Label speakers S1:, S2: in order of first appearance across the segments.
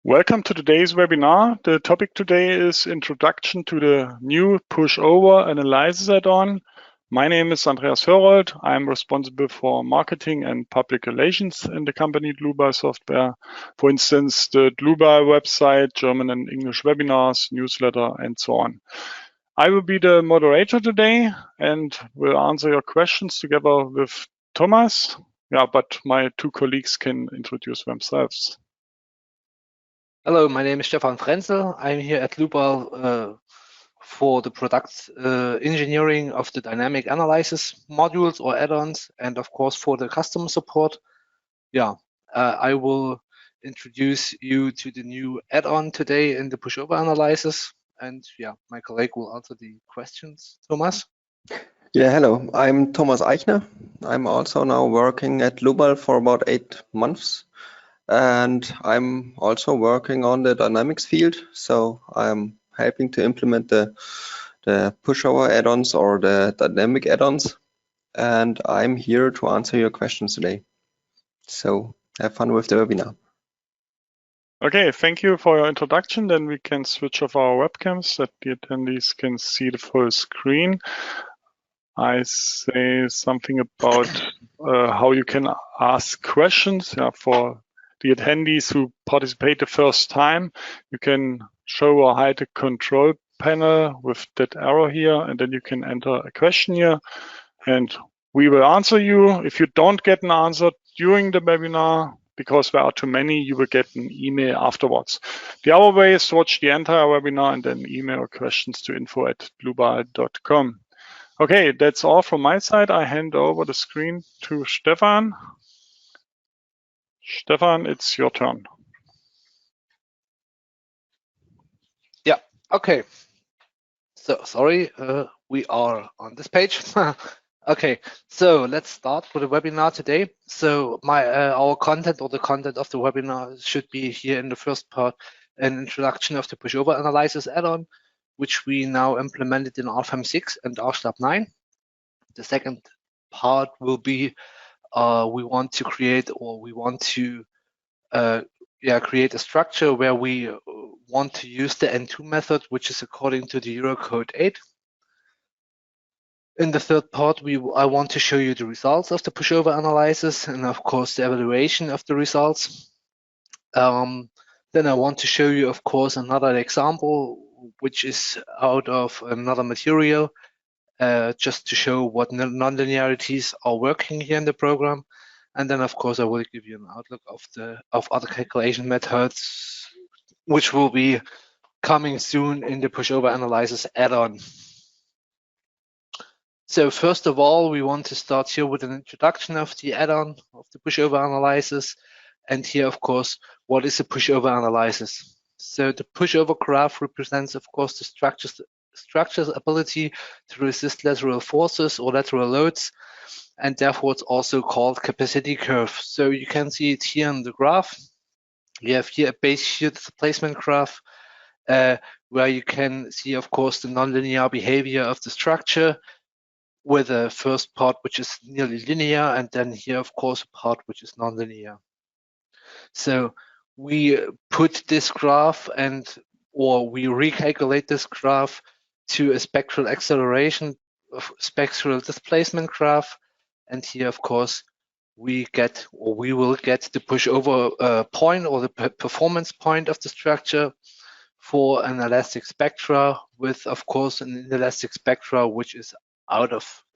S1: Welcome to today's webinar. The topic today is Introduction to the new Pushover Analysis add-on. My name is Andreas Hörold. I'm responsible for marketing and public relations in the company Dlubal Software. For instance, the Dlubal website, German and English webinars, newsletter, and so on. I will be the moderator today and will answer your questions together with Thomas. Yeah, but my two colleagues can introduce themselves.
S2: Hello, my name is Stefan Frenzel. I'm here at Dlubal for the product engineering of the dynamic analysis modules or add-ons, and of course for the customer support. I will introduce you to the new add-on today in the Pushover Analysis, and my colleague will answer the questions. Thomas?
S3: Yeah, hello. I'm Thomas Eichner. I'm also now working at Dlubal for about 8 months. And I'm also working on the dynamics field, so I'm helping to implement the pushover add-ons or the dynamic add-ons, and I'm here to answer your questions today. So have fun with the webinar.
S1: Okay, thank you for your introduction. Then we can switch off our webcams so that the attendees can see the full screen. I say something about how you can ask questions for the attendees who participate the first time. You can show or hide a control panel with that arrow here, and then you can enter a question here, and we will answer you. If you don't get an answer during the webinar, because there are too many, you will get an email afterwards. The other way is to watch the entire webinar and then email questions to info@dlubal.com. Okay, that's all from my side. I hand over the screen to Stefan. Stefan, it's your turn.
S2: Yeah, okay. So, sorry, we are on this page. Okay, so let's start with the webinar today. So our content or the content of the webinar should be here in the first part, an introduction of the Pushover Analysis add-on, which we now implemented in RFM 6 and RStab 9. The second part will be we want to create a structure where we want to use the N2 method, which is according to the Eurocode 8. In the third part, I want to show you the results of the pushover analysis and of course the evaluation of the results. Then I want to show you, of course, another example, which is out of another material, just to show what nonlinearities are working here in the program. And then, of course, I will give you an outlook of other calculation methods, which will be coming soon in the pushover analysis add-on. So first of all, we want to start here with an introduction of the add-on of the pushover analysis. And here, of course, what is a pushover analysis? So the pushover graph represents, of course, the structure's ability to resist lateral forces or lateral loads, and therefore it's also called capacity curve. So you can see it here in the graph. You have here a base shear displacement graph, where you can see, of course, the nonlinear behavior of the structure, with a first part which is nearly linear, and then here, of course, a part which is nonlinear. So we put this graph or we recalculate this graph to a spectral acceleration of spectral displacement graph, and here, of course, we will get the pushover point or the performance point of the structure for an elastic spectra with, of course, an inelastic spectra which is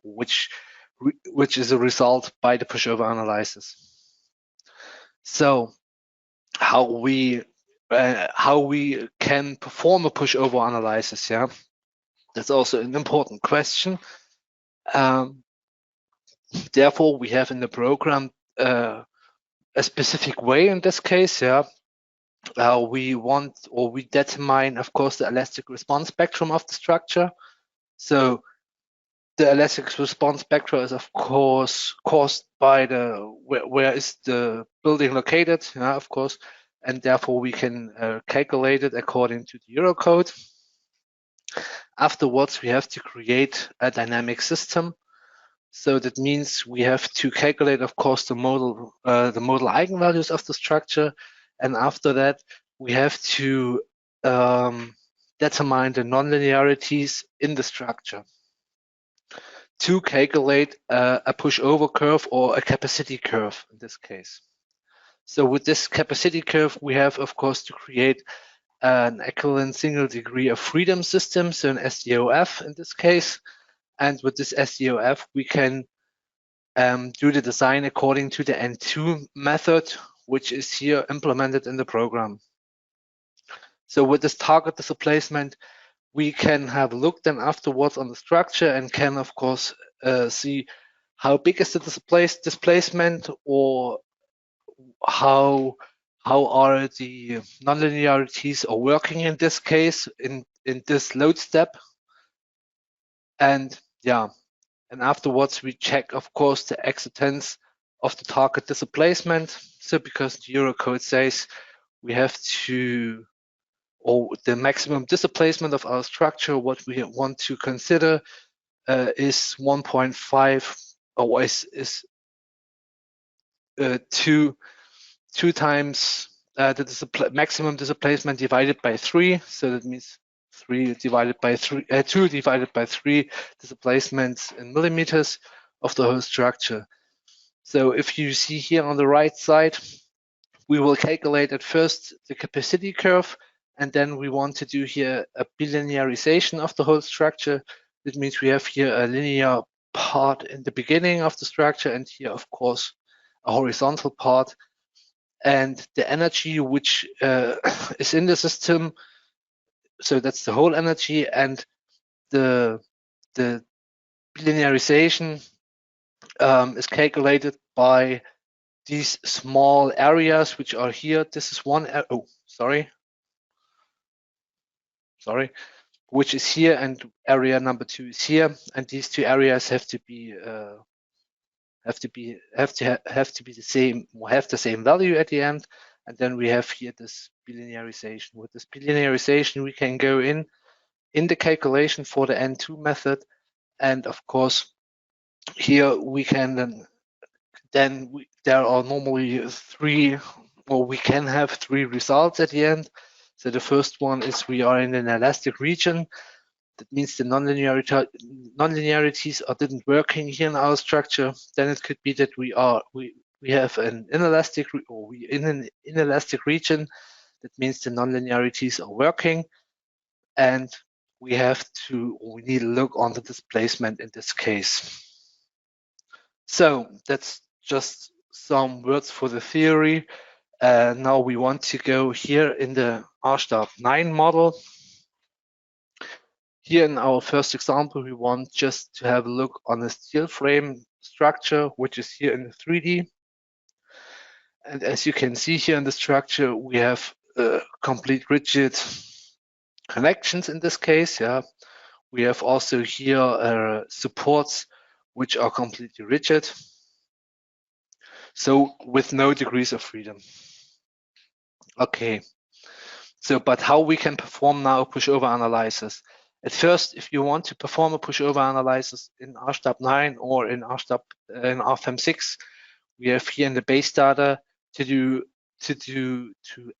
S2: which is a result by the pushover analysis. So how we can perform a pushover analysis, that's also an important question. Therefore, we have in the program a specific way in this case, we determine, of course, the elastic response spectrum of the structure. So the elastic response spectra is, of course, caused by where is the building located, of course, and therefore we can calculate it according to the Eurocode. Afterwards, we have to create a dynamic system. So that means we have to calculate, of course, the modal eigenvalues of the structure, and after that, we have to determine the nonlinearities in the structure to calculate a pushover curve or a capacity curve in this case. So with this capacity curve, we have, of course, to create an equivalent single degree of freedom system, so an SDOF in this case. And with this SDOF, we can do the design according to the N2 method, which is here implemented in the program. So with this target displacement, we can have a look then afterwards on the structure and can, of course, see how big is the displacement, or how are the nonlinearities are working in this case, in this load step. And yeah, and afterwards we check, of course, the acceptance of the target displacement. So because the Eurocode says we have to, or the maximum displacement of our structure, what we want to consider is 1.5, or is 2 times the maximum displacement divided by 3. So that means 2 divided by 3 displacements in millimeters of the whole structure. So if you see here on the right side, we will calculate at first the capacity curve, and then we want to do here a bilinearization of the whole structure. That means we have here a linear part in the beginning of the structure, and here, of course, a horizontal part. And the energy which is in the system, so that's the whole energy, and the bilinearization is calculated by these small areas which are here. This is one, which is here, and area number 2 is here, and these 2 areas have to be the same, or have the same value at the end. And then we have here this bilinearization. With this bilinearization, we can go in the calculation for the N2 method, and of course here we can then there are normally 3, or we can have 3 results at the end. So the first one is we are in an elastic region. That means the nonlinearities didn't working here in our structure. Then it could be that we have an inelastic, or we in an inelastic region. That means the nonlinearities are working, and we need to look on the displacement in this case. So that's just some words for the theory. Now we want to go here in the R#9 model. Here in our first example, we want just to have a look on a steel frame structure, which is here in the 3D. And as you can see here in the structure, we have complete rigid connections in this case. Yeah, we have also here supports which are completely rigid. So with no degrees of freedom. Okay. So, but how we can perform now a pushover analysis? At first, if you want to perform a pushover analysis in R#9 or in RFEM6, we have here in the base data to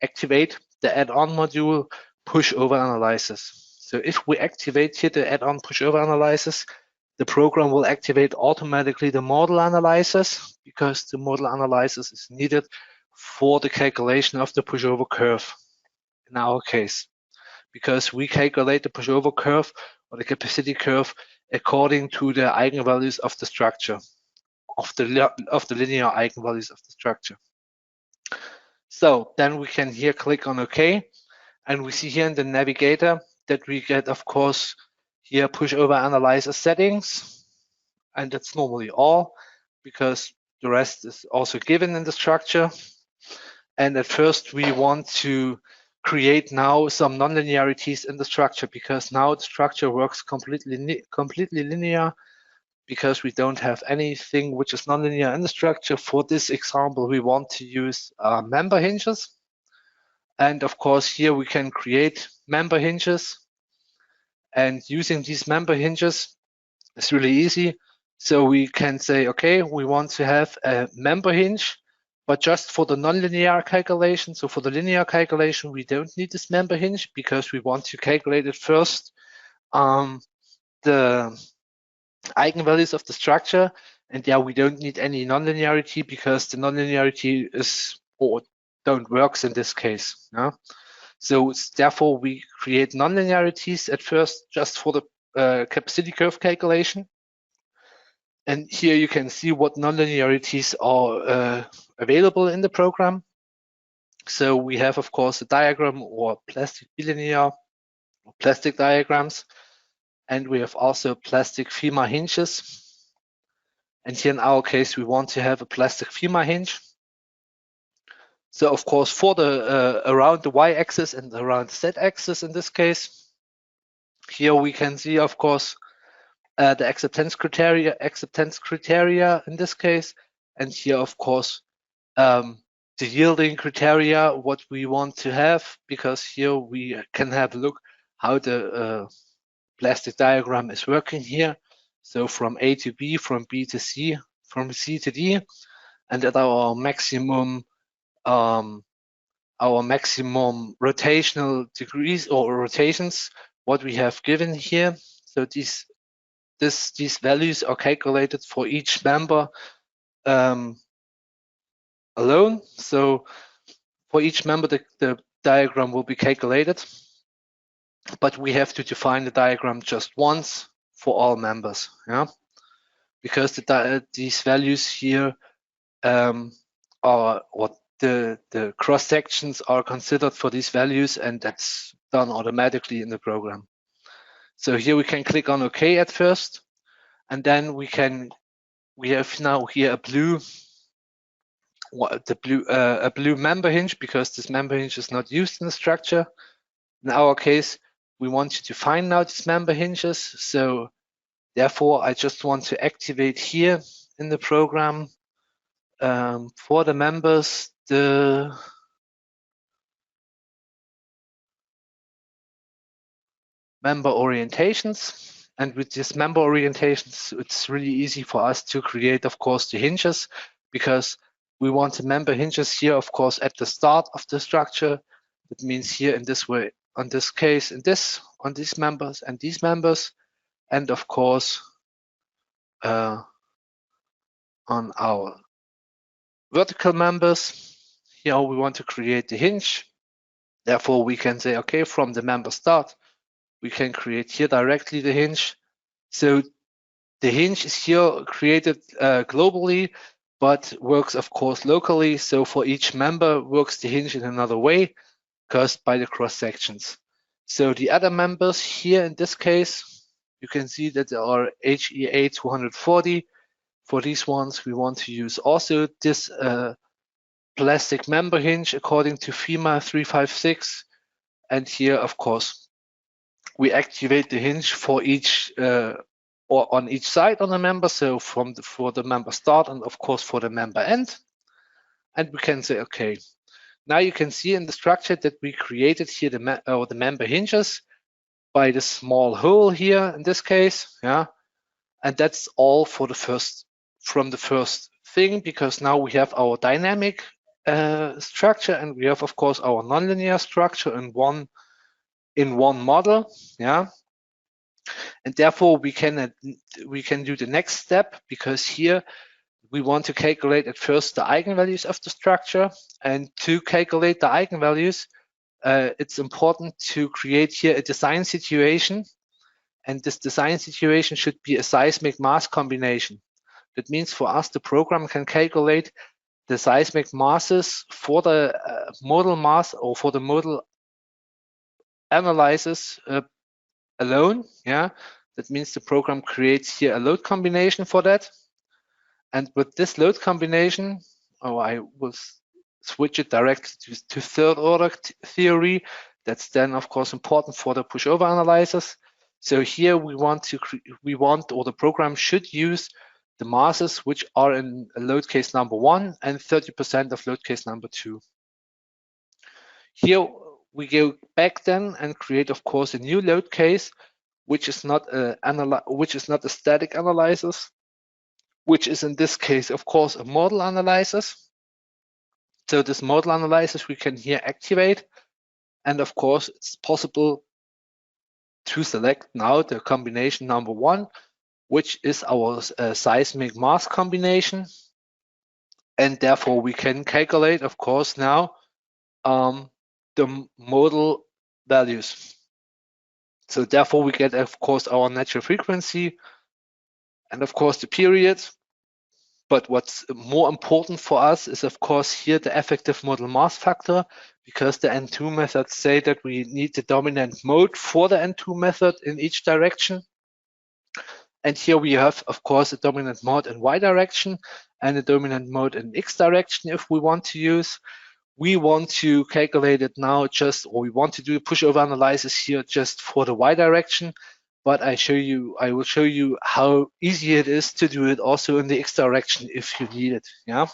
S2: activate the add-on module pushover analysis. So if we activate here the add-on pushover analysis, the program will activate automatically the model analysis, because the model analysis is needed for the calculation of the pushover curve in our case, because we calculate the pushover curve or the capacity curve according to the eigenvalues of the structure, of the linear eigenvalues of the structure. So then we can here click on OK, and we see here in the navigator that we get, of course, here pushover analysis settings, and that's normally all, because the rest is also given in the structure. And at first we want to create now some nonlinearities in the structure, because now the structure works completely linear, because we don't have anything which is nonlinear in the structure. For this example, we want to use member hinges. And of course, here we can create member hinges. And using these member hinges is really easy. So we can say, okay, we want to have a member hinge but just for the nonlinear calculation. So for the linear calculation, we don't need this member hinge because we want to calculate it first the eigenvalues of the structure. And yeah, we don't need any nonlinearity because the nonlinearity is or don't works in this case. Yeah? So therefore we create nonlinearities at first just for the capacity curve calculation. And here you can see what nonlinearities are available in the program. So we have, of course, a diagram or plastic bilinear or plastic diagrams. And we have also plastic femur hinges. And here in our case, we want to have a plastic femur hinge. So of course, for the around the y-axis and around the z-axis in this case, here we can see, of course, the acceptance criteria in this case, and here, of course, the yielding criteria, what we want to have, because here we can have a look how the plastic diagram is working here. So from A to B, from B to C, from C to D, and at our maximum rotational degrees or rotations, what we have given here. So these values are calculated for each member alone. So for each member, the diagram will be calculated, but we have to define the diagram just once for all members, yeah, because these values here are what the cross sections are considered for these values, and that's done automatically in the program. So here we can click on OK at first, and then we have now here a blue member hinge, because this member hinge is not used in the structure. In our case, we want to define now these member hinges. So therefore, I just want to activate here in the program for the members the member orientations. And with these member orientations, it's really easy for us to create, of course, the hinges, because we want the member hinges here, of course, at the start of the structure. That means here in this way, on this case, on these members and these members, and of course on our vertical members. Here we want to create the hinge. Therefore, we can say, okay, from the member start, we can create here directly the hinge. So the hinge is here created globally, but works, of course, locally. So for each member works the hinge in another way, caused by the cross sections. So the other members here in this case, you can see that there are HEA 240. For these ones, we want to use also this plastic member hinge according to FEMA 356. And here, of course, we activate the hinge for each or on each side on the member. So for the member start and of course for the member end. And we can say, okay, now you can see in the structure that we created here the member hinges by the small hole here in this case, yeah. And that's all for from the first thing, because now we have our dynamic structure, and we have, of course, our nonlinear structure in one model, yeah. And therefore we can do the next step, because here we want to calculate at first the eigenvalues of the structure. And to calculate the eigenvalues, it's important to create here a design situation. And this design situation should be a seismic mass combination. That means for us, the program can calculate the seismic masses for the modal mass or for the modal analysis alone. Yeah, that means the program creates here a load combination for that. And with this load combination, I will switch it directly to third order theory. That's then, of course, important for the pushover analysis. So here we want, or the program should use the masses which are in load case number 1 and 30% of load case number 2. Here we go back then and create, of course, a new load case, which is not a static analysis, which is in this case, of course, a model analysis. So this modal analysis we can here activate. And of course, it's possible to select now the combination number 1, which is our seismic mass combination. And therefore we can calculate, of course, now the modal values. So therefore we get, of course, our natural frequency and of course the period. But what's more important for us is, of course, here the effective modal mass factor, because the N2 methods say that we need the dominant mode for the N2 method in each direction. And here we have, of course, a dominant mode in Y direction and a dominant mode in X direction if we want to use. We want to calculate it now or we want to do a pushover analysis here just for the Y direction. But I will show you how easy it is to do it also in the X direction if you need it. Yeah.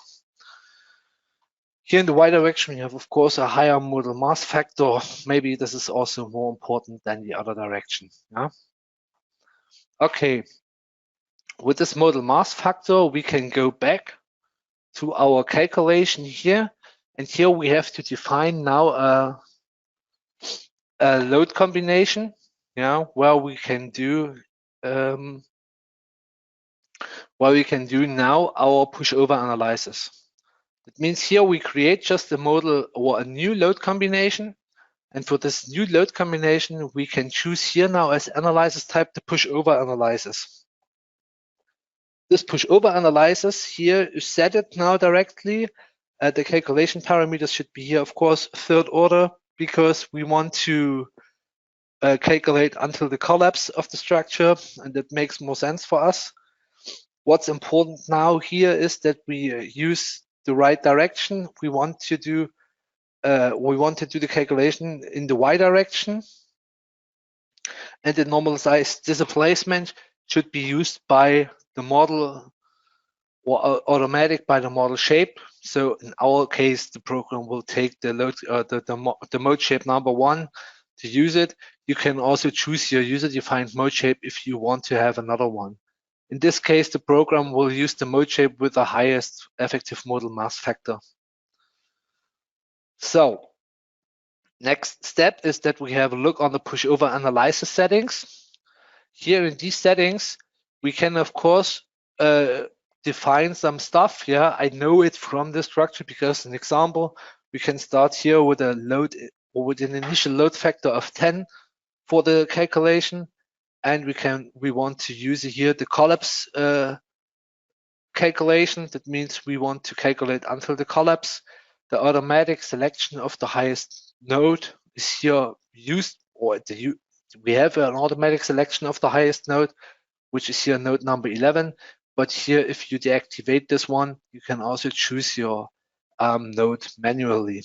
S2: Here in the Y direction, we have, of course, a higher modal mass factor. Maybe this is also more important than the other direction. Yeah. Okay. With this modal mass factor, we can go back to our calculation here. And here we have to define now a load combination. Yeah, where we can do now our pushover analysis. That means here we create just a model or a new load combination, and for this new load combination we can choose here now as analysis type the pushover analysis. This pushover analysis here is set it now directly. The calculation parameters should be here, of course, third order, because we want to calculate until the collapse of the structure, and that makes more sense for us. What's important now here is that we use the right direction. We want to do the calculation in the Y direction, and the normalized displacement should be used by the model or automatic by the model shape. So in our case, the program will take the load, the mode shape number 1 to use it. You can also choose your user-defined mode shape if you want to have another one. In this case, the program will use the mode shape with the highest effective modal mass factor. So next step is that we have a look on the pushover analysis settings. Here in these settings, we can, of course, define some stuff. Yeah, I know it from the structure because an example, we can start here with a load or with an initial load factor of 10 for the calculation, and we want to use here the collapse calculation. That means we want to calculate until the collapse. The automatic selection of the highest node is here used, or we have an automatic selection of the highest node, which is here node number 11. But here, if you deactivate this one, you can also choose your node manually.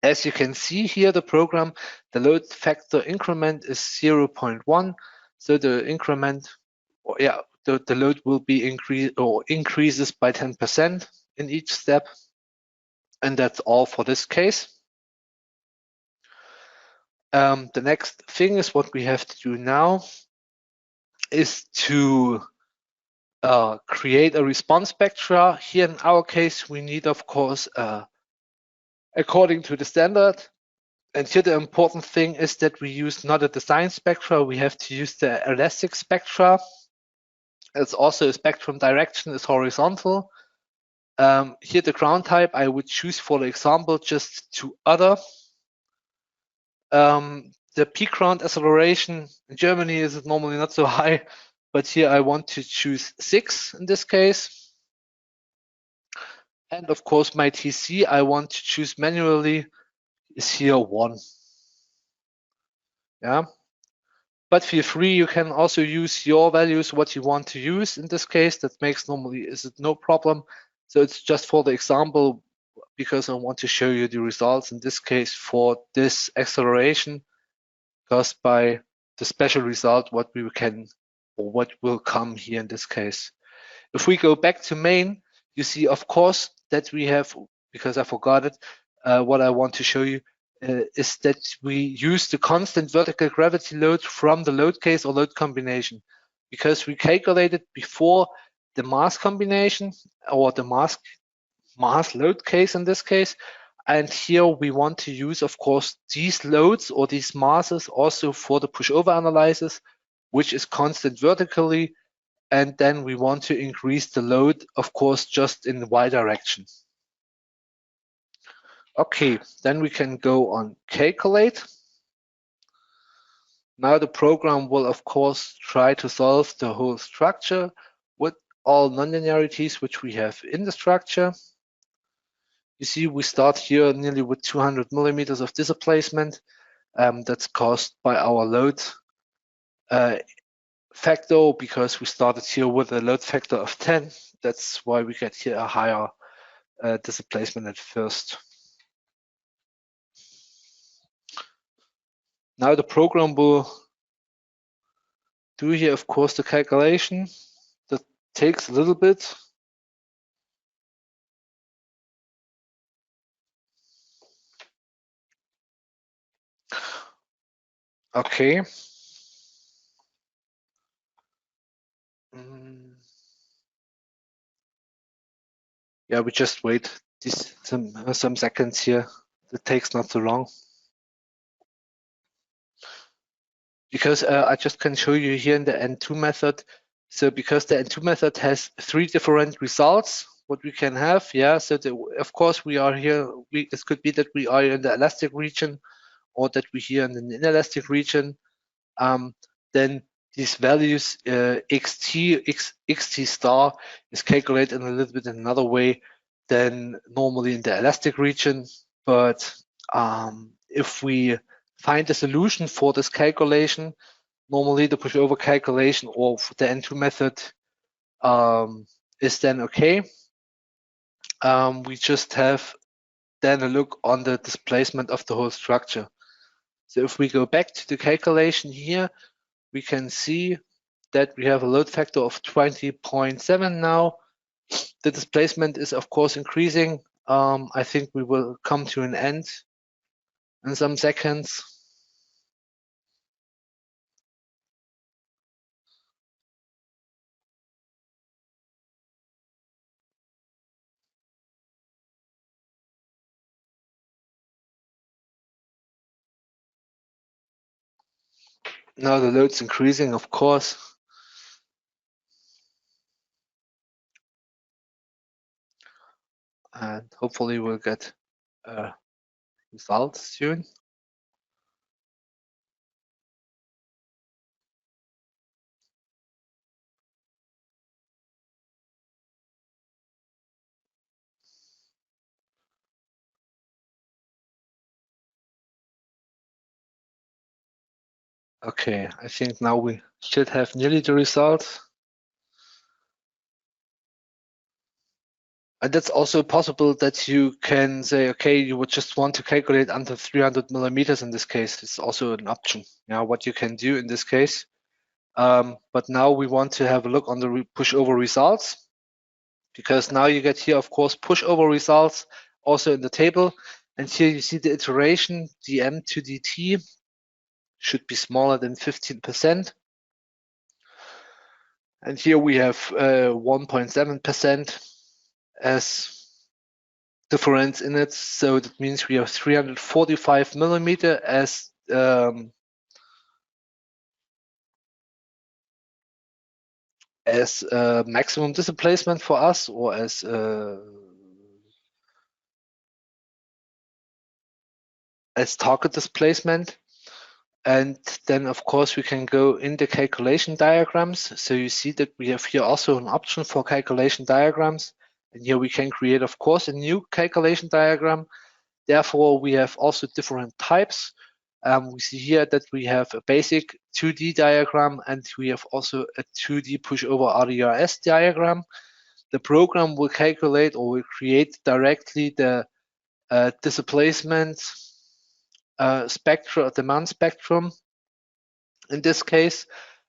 S2: As you can see here, the program, the load factor increment is 0.1. So the increment, the load will be increases by 10% in each step. And that's all for this case. The next thing is what we have to do now is to create a response spectra. Here in our case, we need, of course, according to the standard. And here the important thing is that we use not a design spectra, we have to use the elastic spectra. It's also a spectrum direction is horizontal. Here the ground type I would choose, for the example, just to other. The peak ground acceleration in Germany is normally not so high, but here I want to choose 6 in this case. And of course my TC I want to choose manually is here 1. Yeah. But feel free, you can also use your values, what you want to use in this case. That makes normally no problem. So it's just for the example, because I want to show you the results in this case for this acceleration caused by the special result, what we can or what will come here in this case. If we go back to main, you see, of course, that we have, because I forgot it, what I want to show you is that we use the constant vertical gravity load from the load case or load combination, because we calculated before the mass combination or the mass mass load case in this case. And here we want to use, of course, these loads or these masses also for the pushover analysis, which is constant vertically. And then we want to increase the load, of course, just in the y direction. Okay, then we can go on calculate. Now the program will, of course, try to solve the whole structure with all nonlinearities which we have in the structure. You see, we start here nearly with 200 millimeters of displacement. That's caused by our load factor, because we started here with a load factor of 10. That's why we get here a higher displacement at first. Now the program will do here, of course, the calculation. That takes a little bit. Okay. Yeah, we just wait some seconds here. It takes not so long. Because I just can show you here in the N2 method. So because the N2 method has 3 different results, what we can have, yeah. So of course we are here. It could be that we are in the elastic region, or that we here in the inelastic region. Then these values xt star is calculated in a little bit in another way than normally in the elastic region. But if we find a solution for this calculation, normally the pushover calculation or the N2 method is then okay. We just have then a look on the displacement of the whole structure. So if we go back to the calculation here, we can see that we have a load factor of 20.7 now. The displacement is, of course, increasing. I think we will come to an end in some seconds. Now the load's increasing, of course. And hopefully we'll get a result soon. Okay, I think now we should have nearly the result. And that's also possible that you can say, okay, you would just want to calculate under 300 millimeters in this case. It's also an option, what you can do in this case. But now we want to have a look on the pushover results, because now you get here, of course, pushover results also in the table. And here you see the iteration, dm to dt should be smaller than 15%. And here we have 1.7% as difference in it. So that means we have 345 millimeter as maximum displacement for us, or as target displacement. And then, of course, we can go in the calculation diagrams. So you see that we have here also an option for calculation diagrams. And here we can create, of course, a new calculation diagram. Therefore, we have also different types. We see here that we have a basic 2D diagram, and we have also a 2D pushover RDRS diagram. The program will calculate or will create directly the displacement spectrum, demand spectrum in this case.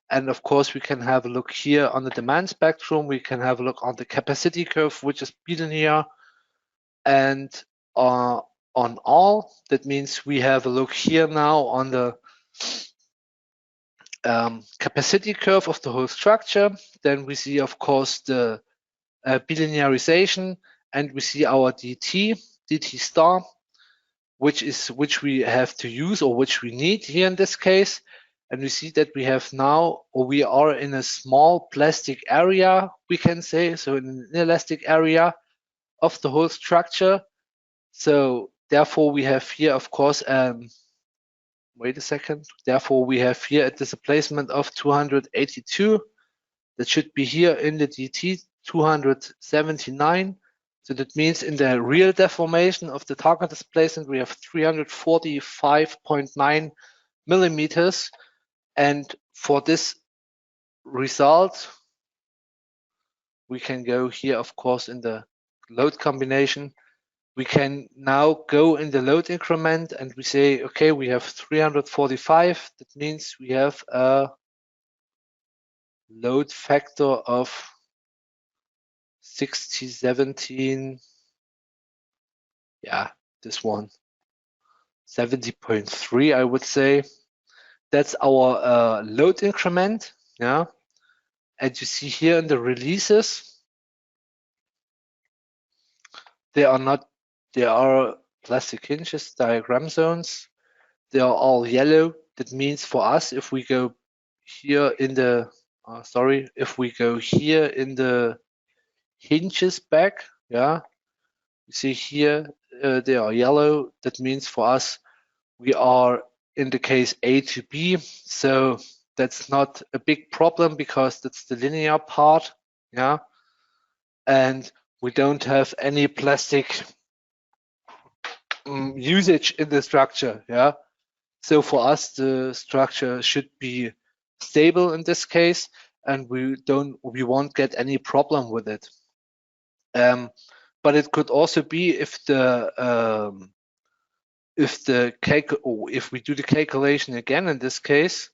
S2: And of course, we can have a look here on the demand spectrum. We can have a look on the capacity curve, which is bilinear, and on all. That means we have a look here now on the capacity curve of the whole structure. Then we see, of course, the bilinearization, and we see our dt star, which we have to use or which we need here in this case. And we see that we have now, or we are in a small plastic area, we can say, so in an inelastic area of the whole structure. So therefore we have here, of course, wait a second. Therefore we have here a displacement of 282. That should be here in the DT 279. So that means in the real deformation of the target displacement, we have 345.9 millimeters. And for this result, we can go here, of course, in the load combination. We can now go in the load increment and we say, okay, we have 345. That means we have a load factor of 17, yeah, this one, 70.3, I would say. That's our load increment, yeah. And you see here in the releases, they are plastic hinges, diagram zones. They are all yellow. That means for us, if we go here in the, if we go here in the hinges back, yeah, you see here they are yellow. That means for us, we are in the case A to B. So that's not a big problem because that's the linear part, yeah. And we don't have any plastic usage in the structure, yeah. So for us, the structure should be stable in this case, and we won't get any problem with it. But it could also be if we do the calculation again in this case,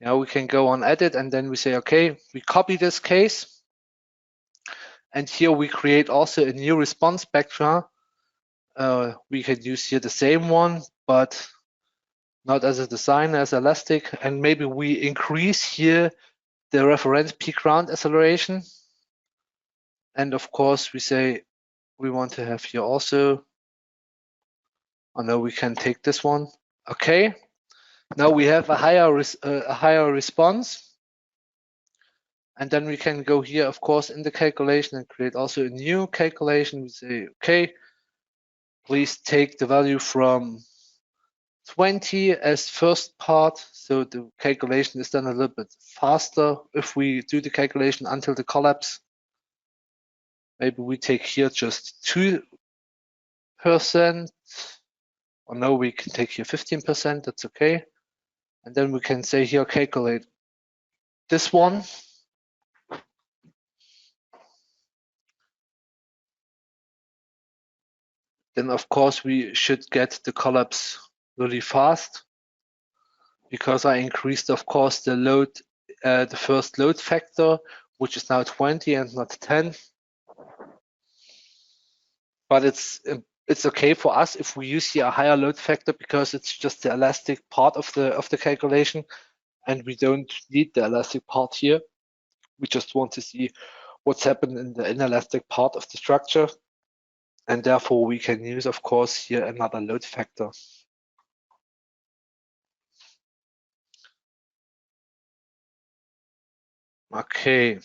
S2: yeah, we can go on edit and then we say, okay, we copy this case, and here we create also a new response spectra. We can use here the same one, but not as a design, as elastic, and maybe we increase here the reference peak ground acceleration. And of course, we say we want to have here also, oh no, we can take this one. Okay, now we have a higher response. And then we can go here, of course, in the calculation and create also a new calculation. We say, okay, please take the value from 20 as first part. So the calculation is done a little bit faster if we do the calculation until the collapse. Maybe we take here just 2%, or no, we can take here 15%, that's okay. And then we can say here, calculate this one. Then of course we should get the collapse really fast because I increased, of course, the load, the first load factor, which is now 20 and not 10. But it's okay for us if we use here a higher load factor because it's just the elastic part of the calculation, and we don't need the elastic part here. We just want to see what's happened in the inelastic part of the structure, and therefore we can use, of course, here another load factor. Okay.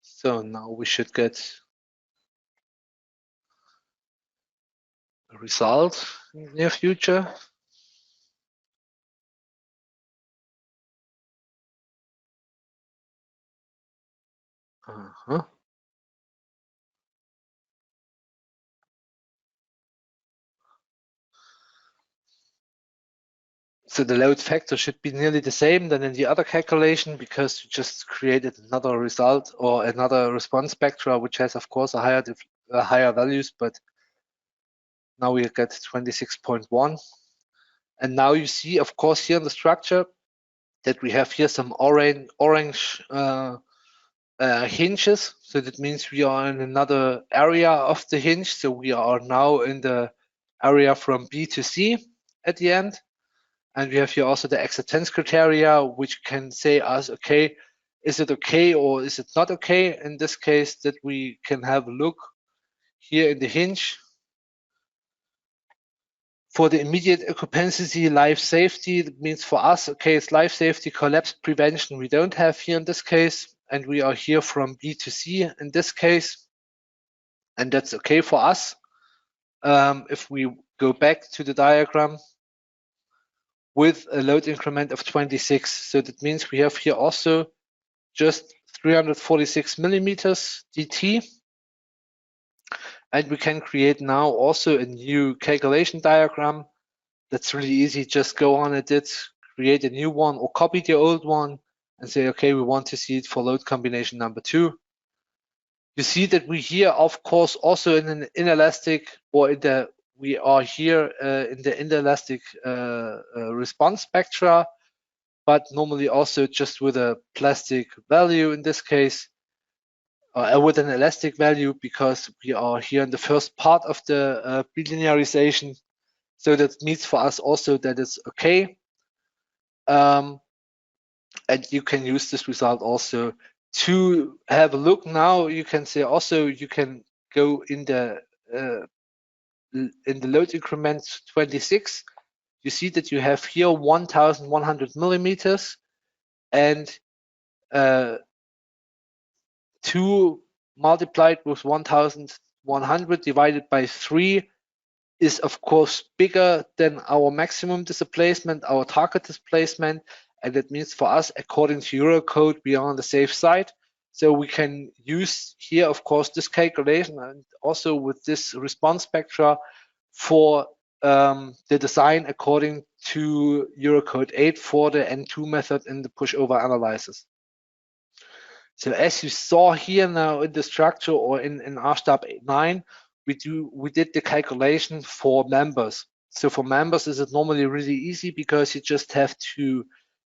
S2: So now we should get a result in the near future. So the load factor should be nearly the same than in the other calculation because we just created another result or another response spectra, which has, of course, a higher values, but now we get 26.1. And now you see, of course, here in the structure that we have here some orange hinges. So that means we are in another area of the hinge. So we are now in the area from B to C at the end. And we have here also the acceptance criteria, which can say us, okay, is it okay or is it not okay? In this case, that we can have a look here in the hinge. For the immediate occupancy, life safety, that means for us, okay, it's life safety, collapse prevention we don't have here in this case. And we are here from B to C in this case. And that's okay for us. If we go back to the diagram with a load increment of 26. So that means we have here also just 346 millimeters DT. And we can create now also a new calculation diagram. That's really easy. Just go on edit, create a new one or copy the old one and say, okay, we want to see it for load combination number 2. You see that we here, of course, also in an inelastic or in the, we are here in the inelastic response spectra, but normally also just with a plastic value in this case, with an elastic value, because we are here in the first part of the bilinearization. So that means for us also that it's okay. And you can use this result also to have a look. Now you can say also you can go in the load increment 26. You see that you have here 1,100 millimeters and 2 multiplied with 1,100 divided by 3 is of course bigger than our maximum displacement, our target displacement. And that means for us, according to Eurocode, we are on the safe side. So we can use here, of course, this calculation and also with this response spectra for the design according to Eurocode 8 for the N2 method in the pushover analysis. So as you saw here now in the structure or in RStab 9, we did the calculation for members. So for members, is it normally really easy because you just have to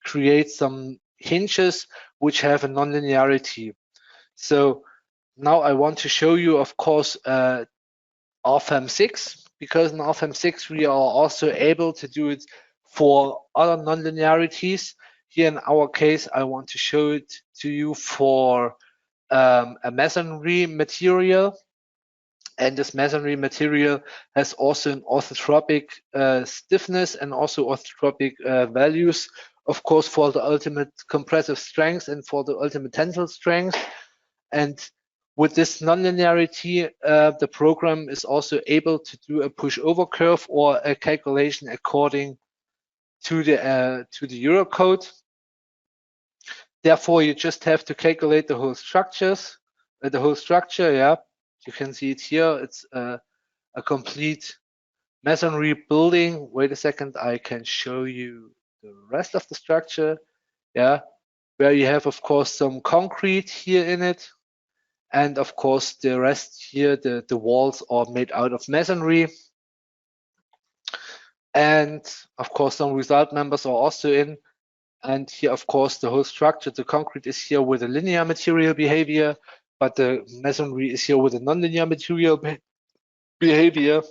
S2: create some hinges which have a nonlinearity. So now I want to show you, of course, RFM6, because in RFM6 we are also able to do it for other nonlinearities. Here in our case, I want to show it to you for a masonry material. And this masonry material has also an orthotropic stiffness and also orthotropic values, of course, for the ultimate compressive strength and for the ultimate tensile strength. And with this nonlinearity, the program is also able to do a pushover curve or a calculation according to the Eurocode. Therefore, you just have to calculate the whole structure. Yeah. You can see it here. It's a complete masonry building. Wait a second, I can show you the rest of the structure. Yeah, where you have, of course, some concrete here in it. And of course, the rest here, the walls are made out of masonry. And of course, some result members are also in. And here, of course, the whole structure, the concrete is here with a linear material behavior, but the masonry is here with a nonlinear material behavior.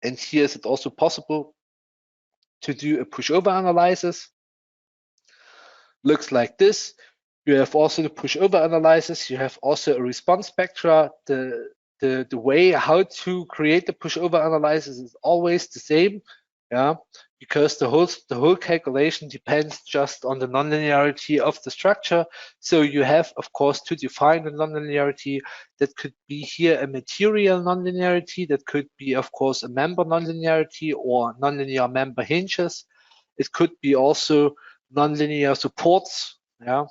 S2: And here is it also possible to do a pushover analysis. Looks like this. You have also the pushover analysis. You have also a response spectra. The way how to create the pushover analysis is always the same. Yeah, because the whole calculation depends just on the nonlinearity of the structure. So you have, of course, to define the nonlinearity. That could be here a material nonlinearity. That could be, of course, a member nonlinearity or nonlinear member hinges. It could be also nonlinear supports. Yeah.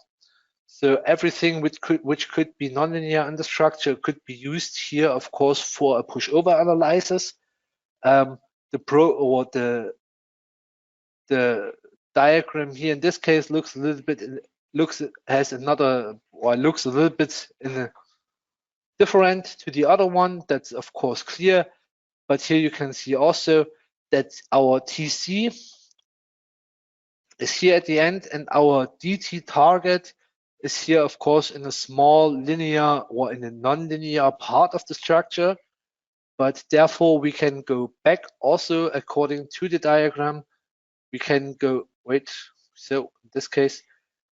S2: So everything which could be nonlinear in the structure could be used here, of course, for a pushover analysis. The diagram here in this case looks a little bit different to the other one. That's of course clear, but here you can see also that our TC is here at the end and our DT target is here, of course, in a small linear or in a non-linear part of the structure, but therefore we can go back also according to the diagram. We can go, so in this case,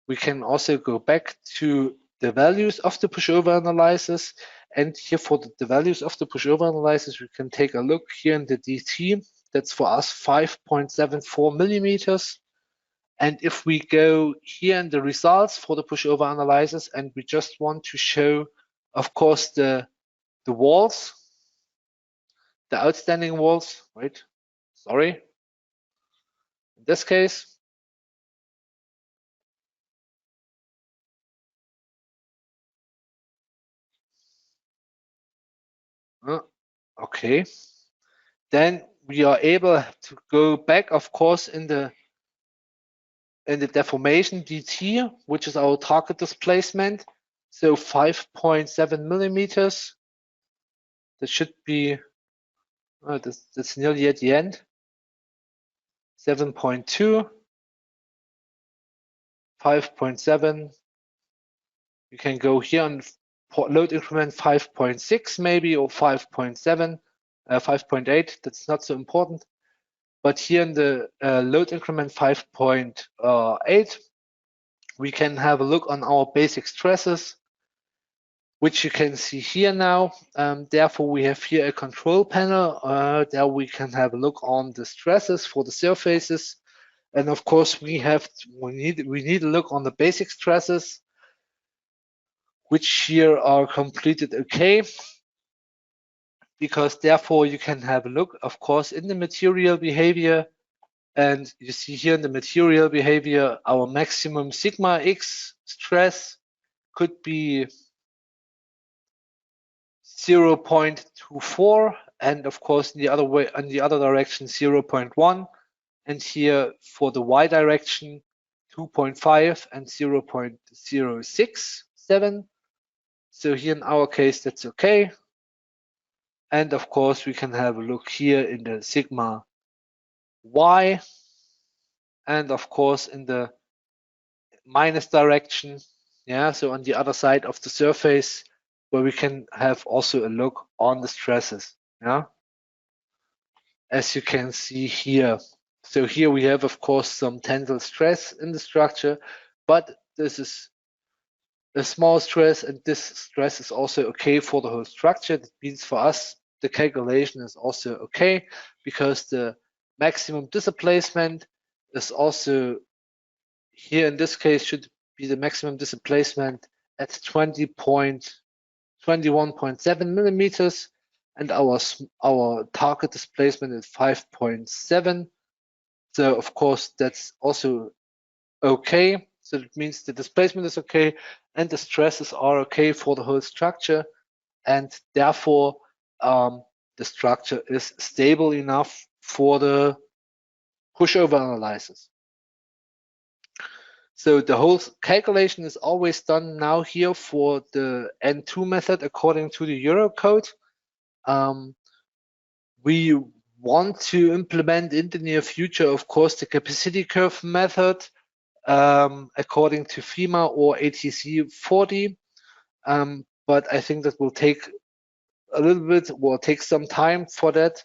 S2: we can also go back to the values of the pushover analysis. And here for the values of the pushover analysis, we can take a look here in the DT. That's for us 5.74 millimeters. And if we go here in the results for the pushover analysis, and we just want to show, of course, the walls, the outstanding walls, sorry. In this case, okay. Then we are able to go back, of course, in the deformation DT, which is our target displacement. So 5.7 millimeters. That should be, that's nearly at the end. 7.2, 5.7. You can go here on load increment 5.6 maybe, or 5.7, 5.8. That's not so important. But here in the load increment 5.8, we can have a look on our basic stresses, which you can see here now. Therefore, we have here a control panel. There we can have a look on the stresses for the surfaces. And of course, we need a look on the basic stresses, which here are completed okay. Because therefore you can have a look, of course, in the material behavior. And you see here in the material behavior, our maximum sigma x stress could be 0.24, and of course in the other way, in the other direction 0.1, and here for the y direction 2.5 and 0.067. So here in our case that's okay. And of course we can have a look here in the sigma y, and of course in the minus direction, so on the other side of the surface, where we can have also a look on the stresses, as you can see here. So here we have, of course, some tensile stress in the structure, but this is a small stress, and this stress is also okay for the whole structure. That means for us, the calculation is also okay, because the maximum displacement is also here in this case should be the maximum displacement at 21.7 millimeters, and our target displacement is 5.7. So of course that's also okay. So it means the displacement is okay and the stresses are okay for the whole structure, and therefore the structure is stable enough for the pushover analysis. So the whole calculation is always done now here for the N2 method according to the Eurocode. We want to implement in the near future, of course, the capacity curve method according to FEMA or ATC 40. But I think that will take a little bit, will take some time for that.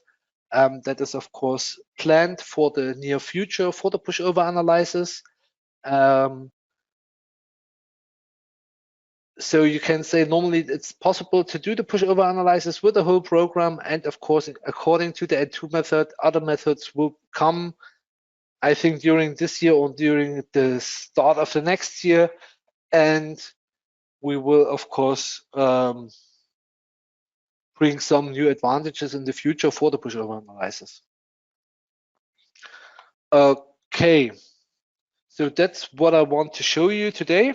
S2: That is, of course, planned for the near future for the pushover analysis. So you can say normally it's possible to do the pushover analysis with the whole program, and of course, according to the N2 method, other methods will come, I think, during this year or during the start of the next year, and we will, of course, bring some new advantages in the future for the pushover analysis. Okay, so that's what I want to show you today.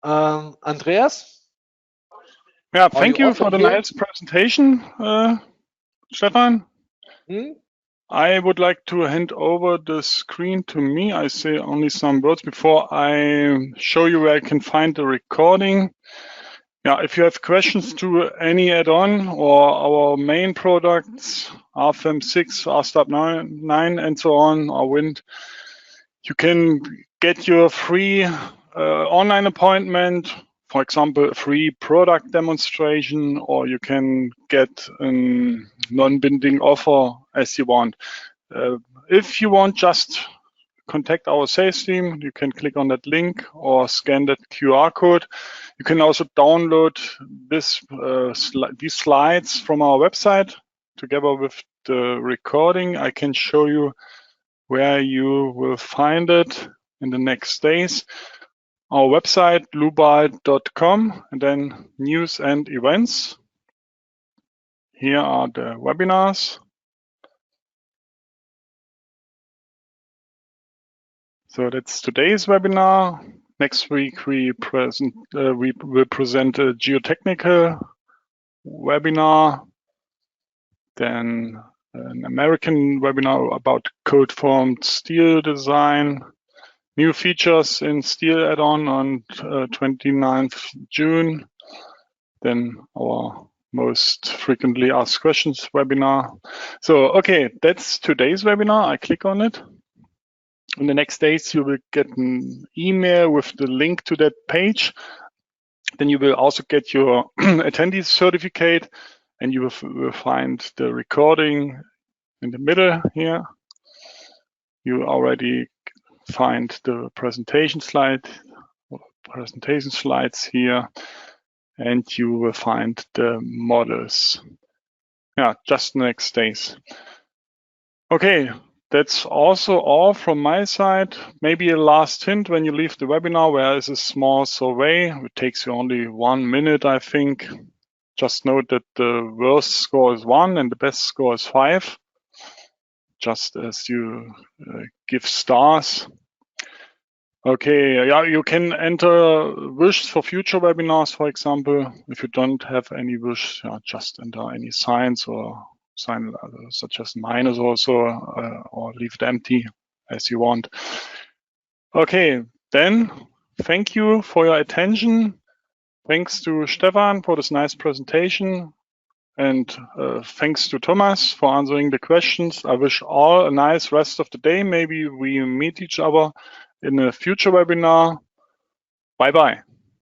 S2: Andreas?
S1: Yeah, thank you for the nice presentation, Stefan. I would like to hand over the screen to me. I say only some words before I show you where I can find the recording. Yeah, if you have questions to any add-on or our main products, RFM6, RSTAP 9, and so on, or Wind, you can get your free online appointment, for example, a free product demonstration, or you can get a non-binding offer as you want. If you want, just contact our sales team. You can click on that link or scan that QR code. You can also download this these slides from our website together with the recording. I can show you where you will find it in the next days. Our website, dlubal.com, and then news and events. Here are the webinars. So that's today's webinar. Next week we will present a geotechnical webinar, then an American webinar about code-formed steel design, new features in steel add-on on 29th June, then our most frequently asked questions webinar. So, okay, that's today's webinar. I click on it. In the next days, you will get an email with the link to that page. Then you will also get your attendee certificate, and you will find the recording in the middle here. You already find the presentation slides here, and you will find the models. Yeah, just the next days. Okay. That's also all from my side. Maybe a last hint when you leave the webinar, where is a small survey. It takes you only 1 minute, I think. Just note that the worst score is 1 and the best score is 5. Just as you give stars. Okay, yeah, you can enter wishes for future webinars, for example. If you don't have any wish, just enter any signs or sign such as minus also, or leave it empty as you want. Okay, then thank you for your attention. Thanks to Stefan for this nice presentation, and thanks to Thomas for answering the questions. I wish all a nice rest of the day. Maybe we meet each other in a future webinar. Bye-bye.